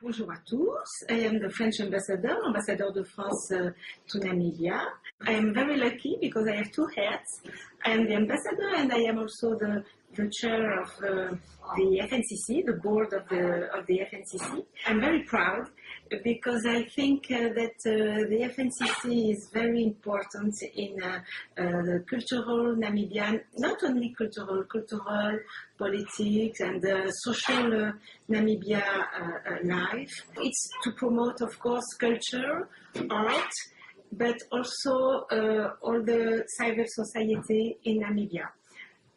Bonjour à tous. I am the French ambassador de France to Namibia. I am very lucky because I have two hats. I am the ambassador and I am also the chair of the FNCC, the board of the FNCC. I'm very proud because I think that the FNCC is very important in the cultural Namibian, not only cultural, politics and social Namibia life. It's to promote, of course, culture, art, but also all the civil society in Namibia.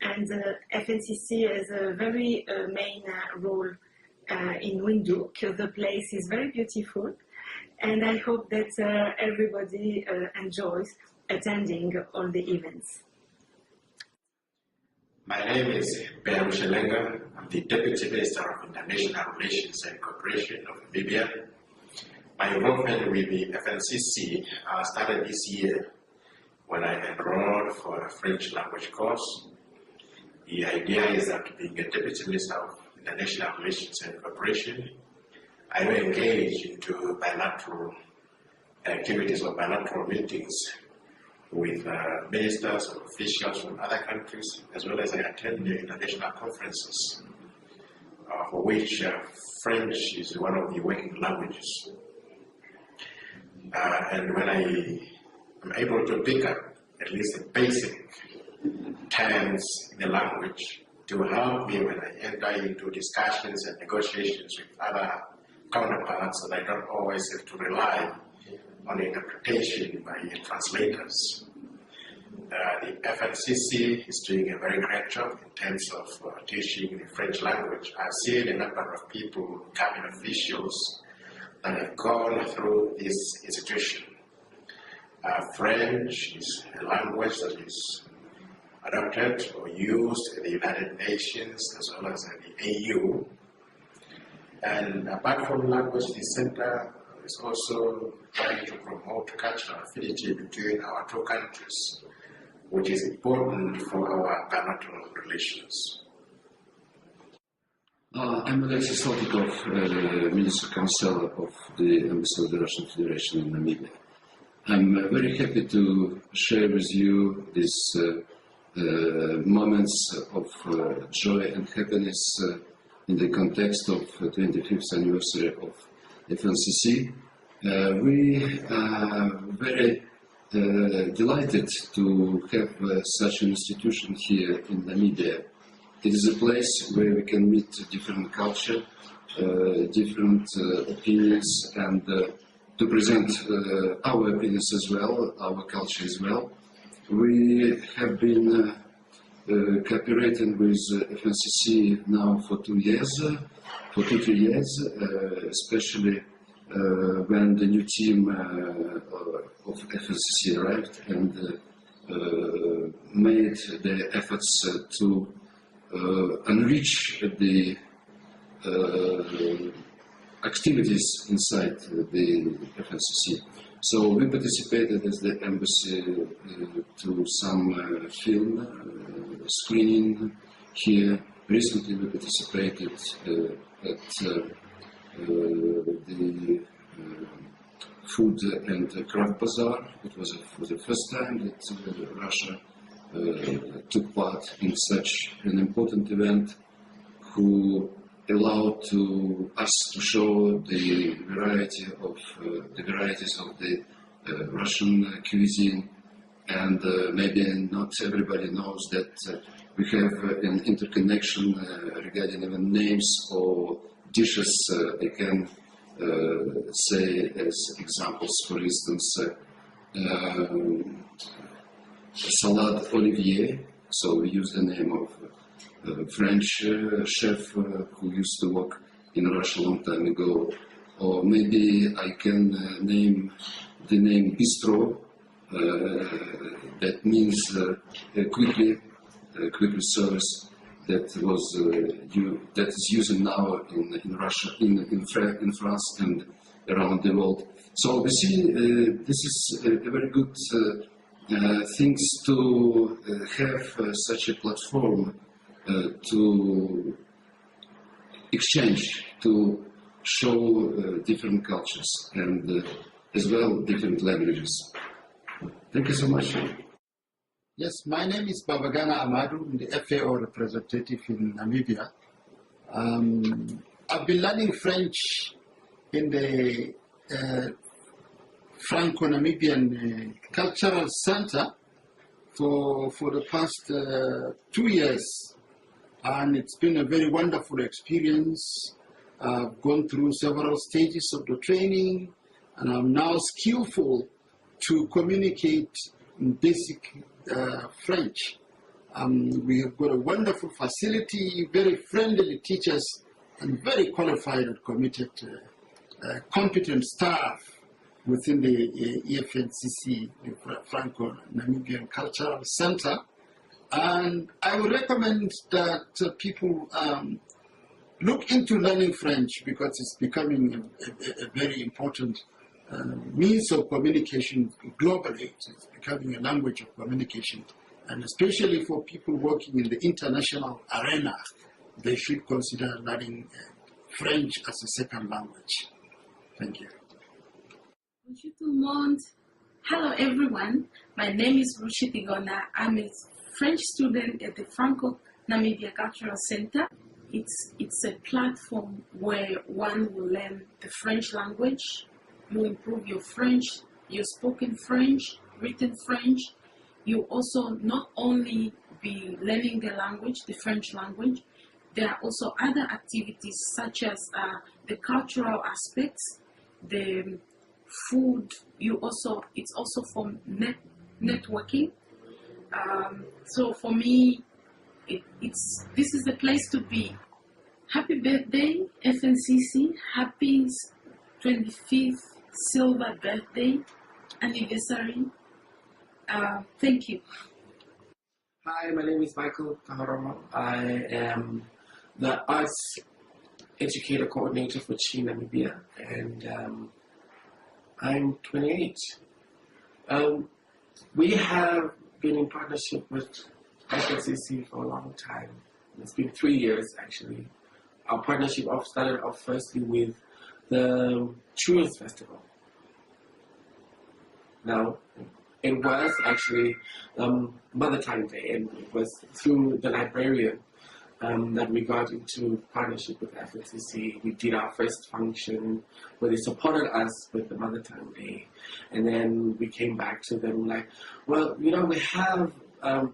And FNCC has a very main role in Windhoek. The place is very beautiful, and I hope that everybody enjoys attending all the events. My name is Bear Shelenga. I'm the Deputy Minister of International Relations and Cooperation of Namibia. My involvement with the FNCC started this year when I enrolled for a French language course. The idea is that being a Deputy Minister of International Relations and Cooperation, I will engage into bilateral activities or bilateral meetings with ministers or officials from other countries, as well as I attend the international conferences, for which French is one of the working languages. And when I am able to pick up at least the basic terms in the language to help me when I enter into discussions and negotiations with other counterparts, and I don't always have to rely on interpretation by translators. The FNCC is doing a very great job in terms of teaching the French language. I've seen a number of people, cabinet officials, that have gone through this institution. French is a language that is adopted or used in the United Nations as well as in the AU. And apart from language, the center is also trying to promote cultural affinity between our two countries, which is important for our bilateral relations. I'm Alexis Saltykov, Minister Council of the Embassy of the Russian Federation in Namibia. I'm very happy to share with you these moments of joy and happiness in the context of the 25th anniversary of FNCC. We are very delighted to have such an institution here in Namibia. It is a place where we can meet different culture, different opinions, and to present our opinions as well, our culture as well. We have been cooperating with FNCC now for 3 years, especially when the new team of FNCC arrived and made the efforts to enrich the activities inside the FNCC. So we participated as the embassy to some film screening here. Recently we participated at the food and craft bazaar. It was for the first time that Russia took part in such an important event, who allowed to us to show the varieties of the Russian cuisine, and maybe not everybody knows that we have an interconnection regarding even names or dishes. I can say as examples, for instance, salad Olivier. So we use the name of French chef who used to work in Russia a long time ago. Or maybe I can name the name bistro. That means quickly service. That is used now in Russia, in France, and around the world. So we see this is a very good things to have such a platform to exchange, to show different cultures and as well different languages. Thank you so much. Yes, my name is Babagana Amadou, I'm the FAO representative in Namibia. I've been learning French in the Franco-Namibian Cultural Center for the past 2 years, and it's been a very wonderful experience. I've gone through several stages of the training, and I'm now skillful to communicate in basic French. We have got a wonderful facility, very friendly teachers, and very qualified and committed, competent staff within the FNCC, the Franco-Namibian Cultural Center. And I would recommend that people look into learning French, because it's becoming a very important means of communication globally. It's becoming a language of communication. And especially for people working in the international arena, they should consider learning French as a second language. Thank you. Hello everyone, my name is Ruchi Tigona. I'm a French student at the Franco-Namibian Cultural Center. It's a platform where one will learn the French language. You improve your French, your spoken French, written French. You also not only be learning the language, the French language, there are also other activities such as the cultural aspects, the food. It's also for networking. So for me, this is the place to be. Happy birthday, FNCC! Happy 25th silver birthday anniversary. Thank you. Hi, my name is Michael Kahoromo. I am the Arts Educator Coordinator for Chi Namibia, and I'm 28. We have been in partnership with FNCC for a long time. It's been 3 years, actually. Our partnership started off firstly with the Children's Festival. Now, it was actually Mother Tongue Day, and it was through the librarian that we got into partnership with FNCC. We did our first function where they supported us with the Mother Tongue Day, and then we came back to them like, well, we have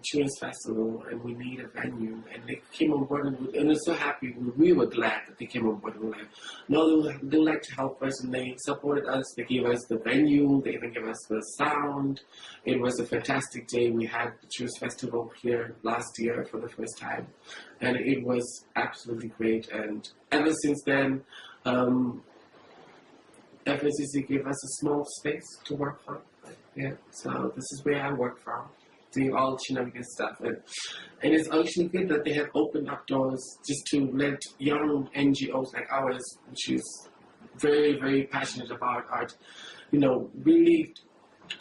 Children's Festival and we need a venue, and they came on board and we're so happy. We were glad that they came on board and were like, no, they would like to help us, and they supported us. They gave us the venue, they even gave us the sound. It was a fantastic day. We had the Children's Festival here last year for the first time, and it was absolutely great. And ever since then, FNCC gave us a small space to work from. Yeah, so this is where I work from, doing all Chinamigan stuff. And it's actually good that they have opened up doors just to let young NGOs like ours, which is very, very passionate about art, really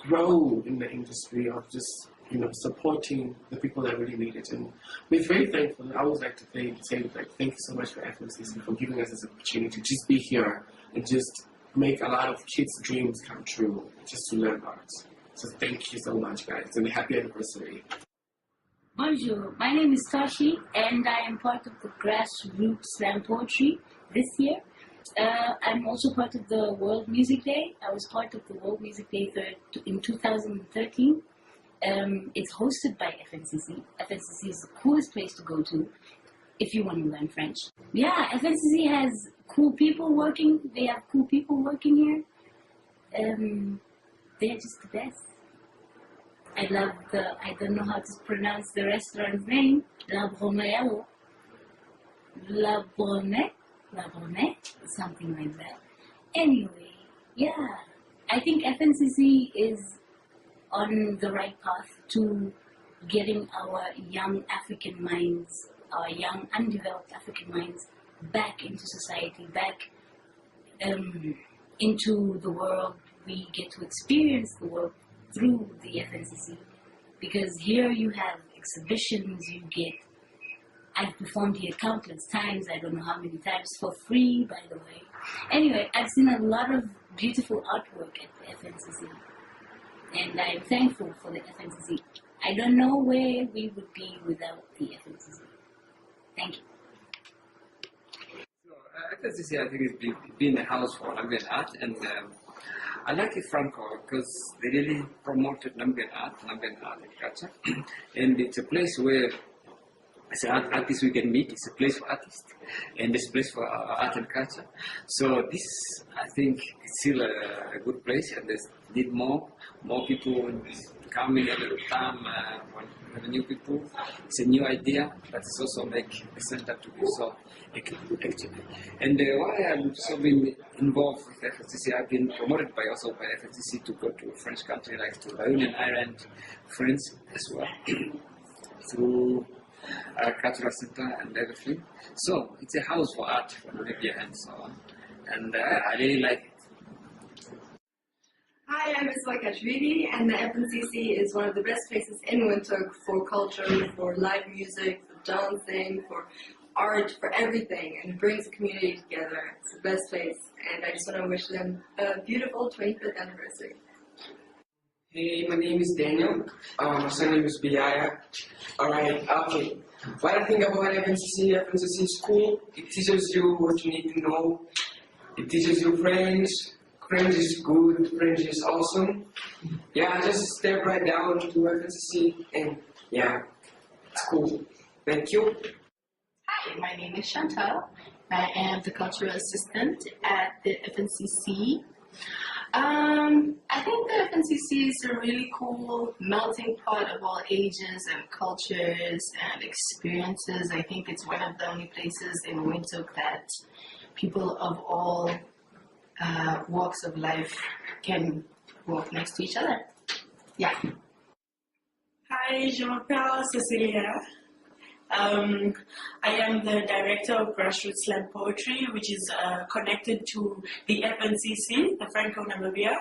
grow in the industry of just, supporting the people that really need it. And we're very thankful. I always like to say thank you so much for FNCC for giving us this opportunity to just be here and just make a lot of kids' dreams come true, just to learn art. So thank you so much, guys, and happy anniversary. Bonjour, my name is Tashi, and I am part of the Grassroots Slam Poetry this year. I'm also part of the World Music Day. I was part of the World Music Day in 2013. It's hosted by FNCC. FNCC is the coolest place to go to if you want to learn French. Yeah, FNCC has cool people working. They have cool people working here. They're just the best. I don't know how to pronounce the restaurant's name, La Bromelle, something like that. Anyway, yeah, I think FNCC is on the right path to getting our young African minds, our young undeveloped African minds back into society, back into the world. We get to experience the world through the FNCC, because here you have exhibitions, you get I've performed here countless times. I don't know how many times for free, by the way. Anyway, I've seen a lot of beautiful artwork at the FNCC. And I'm thankful for the FNCC. I don't know where we would be without the FNCC. Thank you. FNCC, I think, has been a house for Namibian art, and I like it Franco because they really promoted Namibian art and culture, and it's a place where as artists we can meet. It's a place for artists, and it's a place for art and culture. So this, I think, is still a good place, and there's need more people coming every time. When the new people, it's a new idea, but it's also make the center to be so actually. And why I've so been involved with FNCC, I've been promoted also by FNCC to go to a French country like to Réunion Island, France as well, through a cultural center and everything. So it's a house for art for Namibia and so on. And I really like it. Hi, I'm Ms. Wakashvili, and the FNCC is one of the best places in Windhoek for culture, for live music, for dancing, for art, for everything, and it brings the community together. It's the best place, and I just want to wish them a beautiful 25th anniversary. Hey, my name is Daniel. My surname is Biaya. Alright, okay. What I think about FNCC is cool. It teaches you what you need to know. It teaches you French. French is good, French is awesome. Yeah, just step right down to FNCC and yeah, it's cool. Thank you. Hi, my name is Chantal. I am the cultural assistant at the FNCC. I think the FNCC is a really cool melting pot of all ages and cultures and experiences. I think it's one of the only places in Windhoek that people of all walks of life can walk next to each other. Yeah. Hi, je m'appelle Cecilia. I am the director of Grassroots Slam Poetry, which is connected to the FNCC, the Franco-Namibian.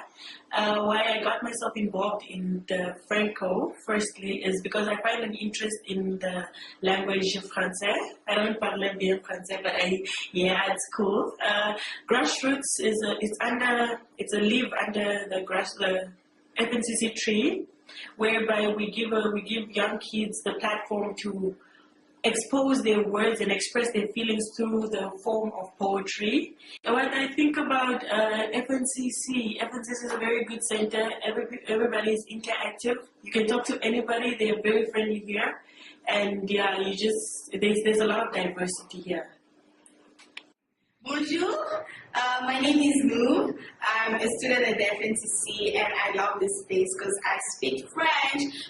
Why I got myself involved in the Franco, firstly, is because I find an interest in the language Francais. I don't parle bien Francais, but yeah, it's cool. Grassroots is a leave under the FNCC tree, whereby we give young kids the platform to expose their words and express their feelings through the form of poetry. What I think about FNCC is a very good center. Everybody is interactive. You can talk to anybody. They are very friendly here. And yeah, there's a lot of diversity here. Bonjour, my name is Lou. I'm a student at the FNCC and I love this space because I speak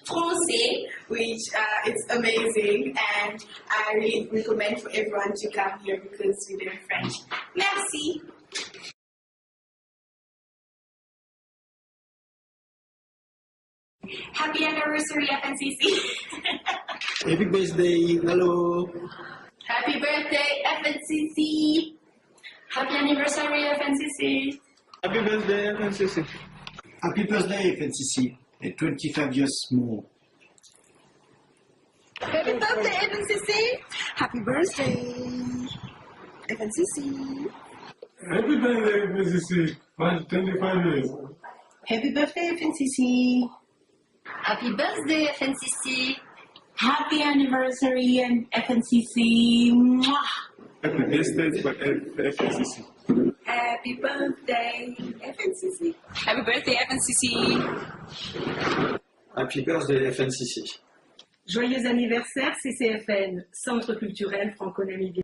Français, which is amazing, and I really recommend for everyone to come here because we learn French. Merci. Happy anniversary, FNCC. Happy birthday, hello. Happy birthday, FNCC. Happy anniversary, FNCC. Happy birthday, FNCC. Happy birthday, FNCC. 25 years more. Happy birthday, FNCC. Happy birthday, FNCC. Happy birthday, FNCC. 25 years. Happy birthday, FNCC. Happy birthday, FNCC. Happy anniversary, FNCC. Mwah. Happy birthday, FNCC. Happy birthday, FNCC. Happy birthday, FNCC. Happy birthday, FNCC. Joyeux anniversaire, CCFN, Centre culturel Franco-Namibien.